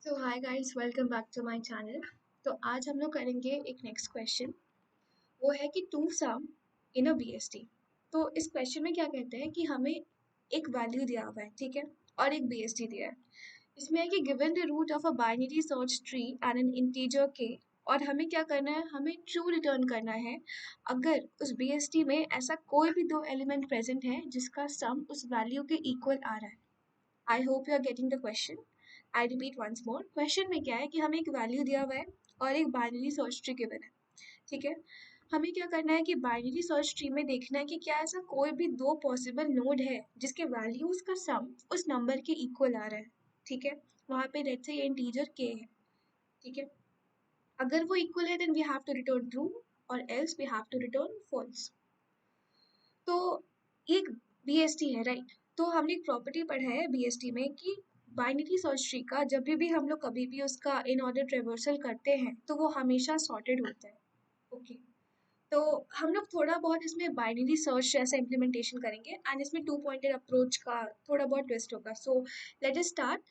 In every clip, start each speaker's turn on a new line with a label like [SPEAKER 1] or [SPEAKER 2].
[SPEAKER 1] So hi guys, welcome back to my channel. तो आज हम लोग करेंगे एक नेक्स्ट क्वेश्चन। वो है कि to some in a BST. तो इस क्वेश्चन में क्या कहते हैं कि हमें एक वैल्यू दिया हुआ है, ठीक है, और एक बीएसटी दिया है। इसमें है कि given the root of a binary search tree and an integer k, और हमें क्या करना है, हमें ट्रू रिटर्न करना है अगर उस बीएसटी में ऐसा कोई भी दो एलिमेंट प्रेजेंट है जिसका सम उस वैल्यू के इक्वल आ रहा है। I hope you are getting the question. I repeat once more, question में क्या है कि हमें एक वैल्यू दिया हुआ है और एक बाइनरी सर्च ट्री गिवन है, ठीक है। हमें क्या करना है कि बाइनरी सर्च ट्री में देखना है कि क्या ऐसा कोई भी दो पॉसिबल नोड है जिसके वैल्यूज का सम उस नंबर के इक्वल आ रहा है, ठीक है। वहाँ पे लेट्स से ये इंटीजर के है, ठीक है। अगर वो इक्वल है then we have to return true, और else we have to return false. तो ये एक बीएसटी है, राइट। तो हमने एक प्रॉपर्टी पढ़ा है बीएसटी में कि बाइनरी सर्च ट्री का जब भी हम लोग कभी भी उसका इन ऑर्डर ट्रेवर्सल करते हैं तो वो हमेशा सॉर्टेड होता है। ओके। तो हम लोग थोड़ा बहुत इसमें बाइनरी सर्च जैसा इम्प्लीमेंटेशन करेंगे एंड इसमें टू पॉइंटेड अप्रोच का थोड़ा बहुत ट्विस्ट होगा। So let us start.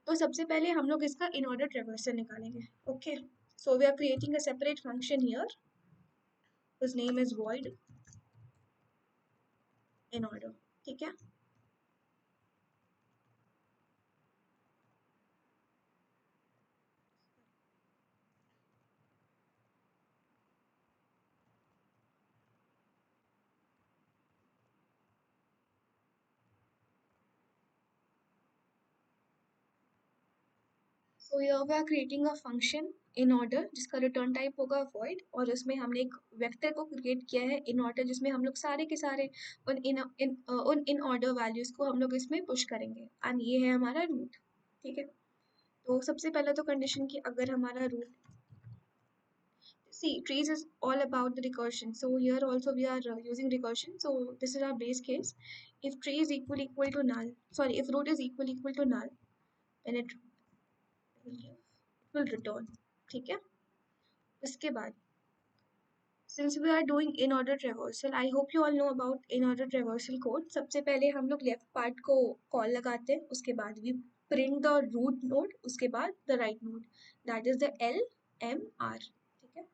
[SPEAKER 1] तो सबसे पहले हम लोग इसका इन ऑर्डर ट्रेवर्सल निकालेंगे। Okay. So we are creating a separate function here, whose name is void in order, ठीक है। So here we are creating a function in order जिसका रिटर्न टाइप होगा void, और उसमें हमने एक वेक्टर को क्रिएट किया है इन ऑर्डर जिसमें हम लोग सारे के सारे उन इन ऑर्डर वैल्यूज को हम लोग इसमें पुश करेंगे एंड ये है हमारा रूट, ठीक है। तो सबसे पहले तो कंडीशन की अगर हमारा root, see trees is all about the recursion, so here also we are using recursion, so this is our base case. If tree is equal to null, sorry, if root is equal to null, then it will return, ठीक है। उसके बाद since we are doing in order traversal, I hope you all know about in order traversal code. सबसे पहले हम लोग left part को call लगाते हैं, उसके बाद we print the root node, उसके बाद the right node, that is the L M R, ठीक है।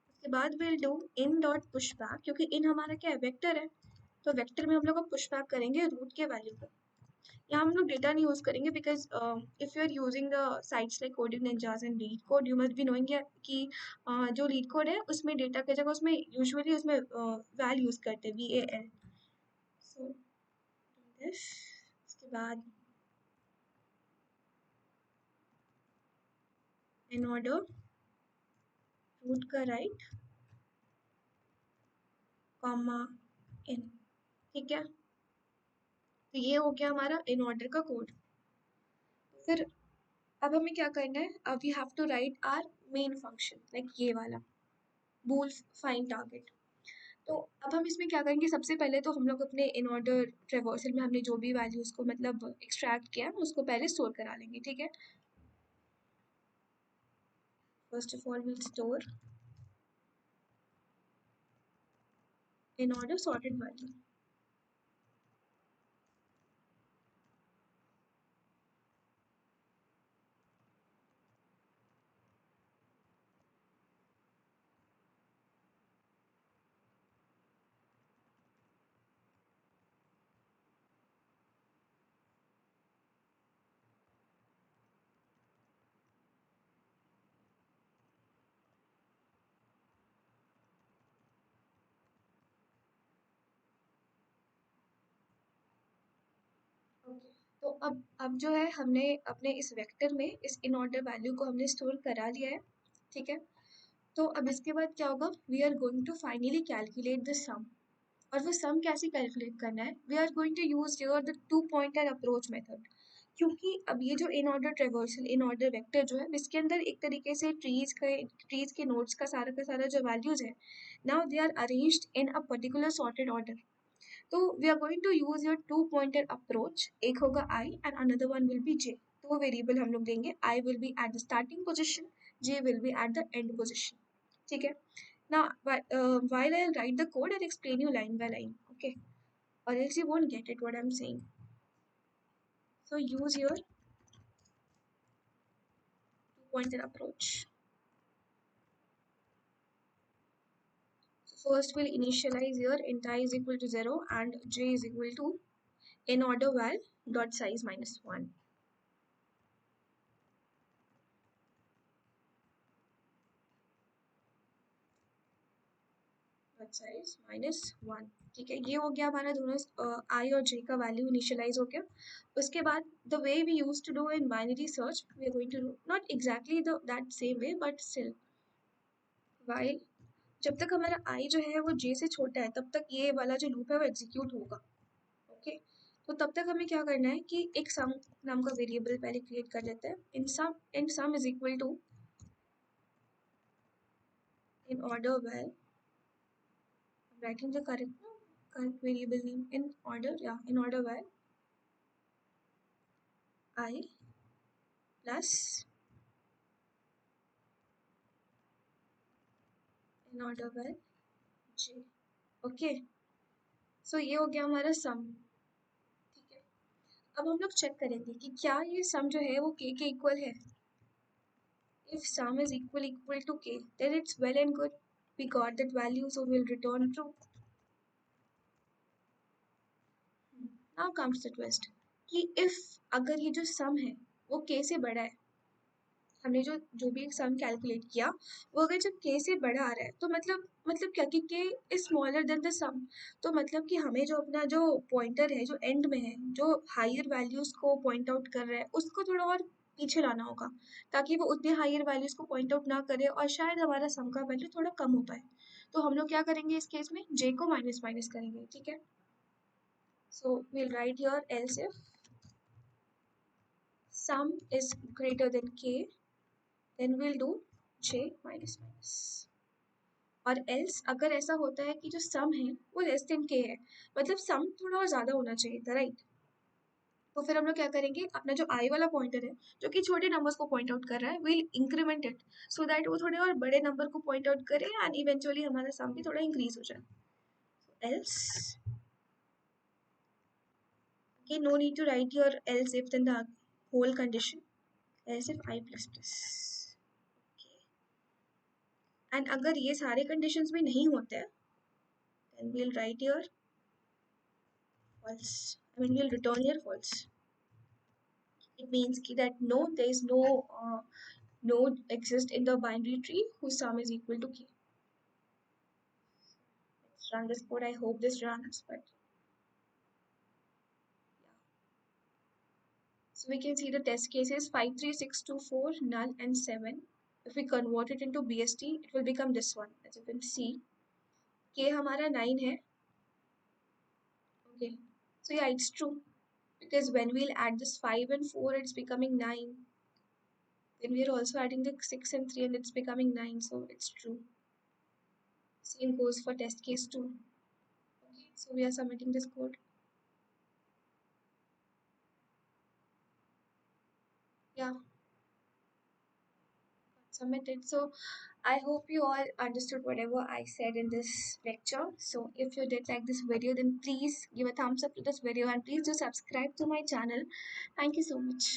[SPEAKER 1] उसके बाद we'll do in dot pushback, क्योंकि in हमारा क्या है, वेक्टर है। तो वेक्टर में हम लोग पुशबैक करेंगे रूट के वैल्यू को। यहाँ हम लोग डेटा नहीं यूज करेंगे because if you are using the sites like Coding Ninjas and LeetCode, you must be knowing कि जो लीड कोड है उसमें डेटा की जगह उसमें यूजुअली उसमें वैल यूज करते हैं VAL। सो दिस, उसके बाद इन ऑर्डर रूट का राइट कॉमा इन, ठीक है। तो ये हो गया हमारा इन ऑर्डर का कोड। फिर अब हमें क्या करना है, अब we have to write our main function, like ये वाला बूल फाइंड टारगेट। तो अब हम इसमें क्या करेंगे, सबसे पहले तो हम लोग अपने इन ऑर्डर ट्रेवर्सल में हमने जो भी वैल्यूज को मतलब एक्सट्रैक्ट किया उसको पहले स्टोर करा लेंगे, ठीक है। First of all will store in order sorted value. Okay. तो अब जो है हमने अपने इस वेक्टर में इस इन ऑर्डर वैल्यू को हमने स्टोर करा लिया है, ठीक है। तो अब इसके बाद क्या होगा, we are going to finally calculate the sum. और वो सम कैसे कैलकुलेट करना है, we are going to use your the two pointed approach method. क्योंकि अब ये जो in order traversal in order vector जो है इसके अंदर एक तरीके से ट्रीज के नोड्स का सारा जो वैल्यूज है, now they are arranged in a particular sorted order. तो we are going to use your two pointed approach, एक होगा I and another one will be J। तो वो वेरिएबल हम लोग देंगे I will be at the starting position, J will be at the end position. ठीक है. Now, while I'll write the code, I'll explain you line by line, okay? Or else you won't get it what I'm saying. So use your two-pointed approach. So first we'll initialize here int I is equal to 0 and j is equal to in order val dot size minus 1. Dot size minus 1. ठीक है, ये हो गया हमारा दोनों आई और जे का value initialise हो गया. उसके बाद the way we use to do in binary search, we are going to do not exactly the that same way but still, while जब तक हमारा आई जो है वो जे से छोटा है तब तक ये वाला जो लूप है वो एग्जीक्यूट होगा. ओके. तो तब तक हमें क्या करना है कि एक सम नाम का वेरिएबल पहले क्रिएट कर लेते हैं. In sum is equal to in order well, writing the correct variable name in order, yeah, in order where I plus in order where j. Okay. So ये हो गया हमारा सम. ठीक है. अब हम लोग चेक करेंगे कि क्या ये सम जो है वो के इक्वल है. If sum is equal to k then it's well and good, we got that value so we'll return true. Now comes the twist कि if अगर ये जो सम है वो के से बड़ा है, हमने जो जो भी एक सम कैलकुलेट किया वो अगर जब के से बड़ा आ रहा है तो मतलब क्या कि के इज स्मॉलर देन द सम. तो मतलब कि हमें जो अपना जो पॉइंटर है जो एंड में है जो हायर वैल्यूज को पॉइंट आउट कर रहा है उसको थोड़ा और पीछे लाना होगा ताकि वो उतने हायर वैल्यूज को पॉइंट आउट ना करे और शायद हमारा सम का वैल्यू थोड़ा कम हो पाए. तो हम लोग क्या करेंगे इस केस में जे को माइनस माइनस करेंगे. ठीक है. So will write here else if sum is greater than k then we'll do j minus minus. और else अगर ऐसा होता है कि जो सम है वो लेस देन के है, मतलब सम थोड़ा और ज़्यादा होना चाहिए था, राइट. तो फिर हम लोग क्या करेंगे अपना जो आई वाला पॉइंटर है जो कि छोटे नंबर्स को पॉइंट आउट कर रहा है will increment it so that वो थोड़े और बड़े नंबर को पॉइंट आउट करे एंड इवेंचुअली हमारा सम भी थोड़ा इंक्रीज हो जाए. else okay, no need to write your else if then the whole condition else if I plus plus. And अगर ये सारे कंडीशंस भी नहीं होते हैं then we'll write here false. I mean we'll return here false. It means that no, there is no node exist in the binary tree whose sum is equal to k. Let's run this code. I hope this runs, but yeah. So we can see the test cases 5, 3, 6, 2, 4, null, and 7. If we convert it into BST, it will become this one. As you can see, k हमारा 9 है. Okay. So yeah, it's true. Because when we'll add this 5 and 4, it's becoming 9. Then we are also adding the 6 and 3 and it's becoming 9. So it's true. Same goes for test case 2. Okay, so we are submitting this code. Yeah, submitted. So I hope you all understood whatever I said in this lecture. So if you did like this video, then please give a thumbs up to this video and please do subscribe to my channel. Thank you so much.